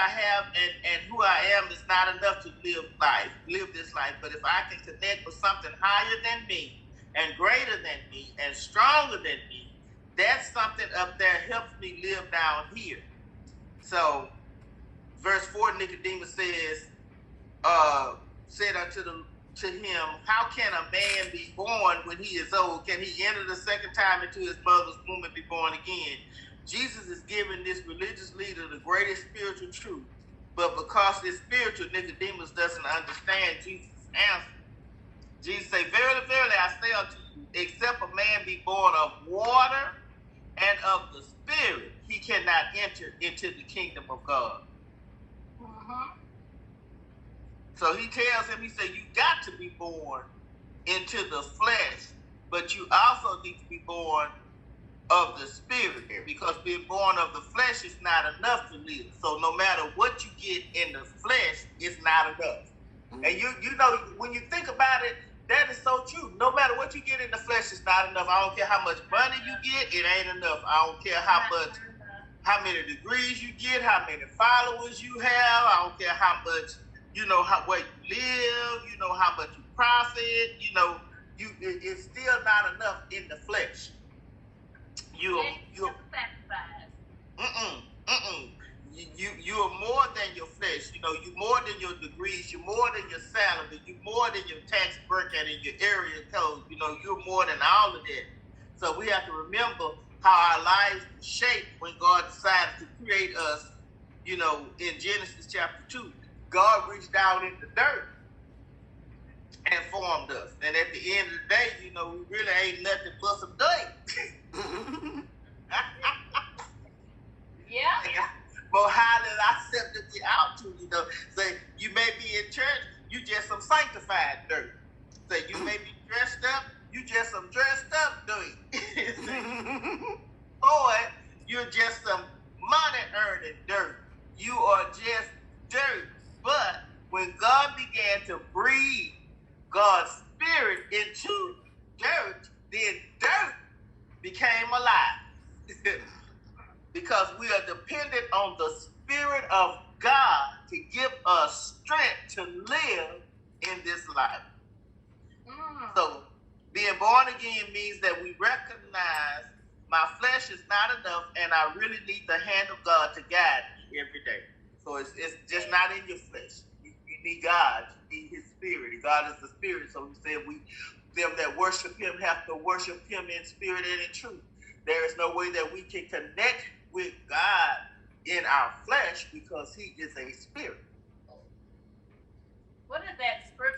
I have and who I am is not enough to live this life. But if I can connect with something higher than me and greater than me and stronger than me, that's something up there helps me live down here. So verse 4, Nicodemus said to him, how can a man be born when he is old? Can he enter the second time into his mother's womb and be born again? Jesus is giving this religious leader the greatest spiritual truth. But because it's spiritual, Nicodemus doesn't understand Jesus' answer. Jesus said, verily, verily, I say unto you, except a man be born of water and of the Spirit, he cannot enter into the kingdom of God. So he tells him, he said, you got to be born into the flesh, but you also need to be born of the Spirit, because being born of the flesh is not enough to live. So no matter what you get in the flesh, it's not enough. And you know, when you think about it, that is so true. No matter what you get in the flesh, it's not enough. I don't care how much money you get, it ain't enough. I don't care how many degrees you get, how many followers you have. I don't care how much, where you live, how much you profit. It's still not enough in the flesh. You're more than your flesh. You're more than your degrees. You're more than your salary. You're more than your tax bracket and your area code. You're more than all of that. So we have to remember how our lives were shaped when God decided to create us. In Genesis chapter 2, God reached down in the dirt and formed us. And at the end of the day, we really ain't nothing but some dirt. Yeah. But how did I separate out to Say you may be in church, you just some sanctified dirt. Say you may be dressed up, you just some dressed up dirt. Or you're just some money earning dirt. You are just dirt. But when God began to breathe God's Spirit into dirt, then dirt became alive. Because we are dependent on the Spirit of God to give us strength to live in this life. So being born again means that we recognize my flesh is not enough and I really need the hand of God to guide me every day. So it's just not in your flesh. You need God. You need His Spirit. God is the Spirit. So He said them that worship Him have to worship Him in spirit and in truth. There is no way that we can connect with God in our flesh because He is a spirit.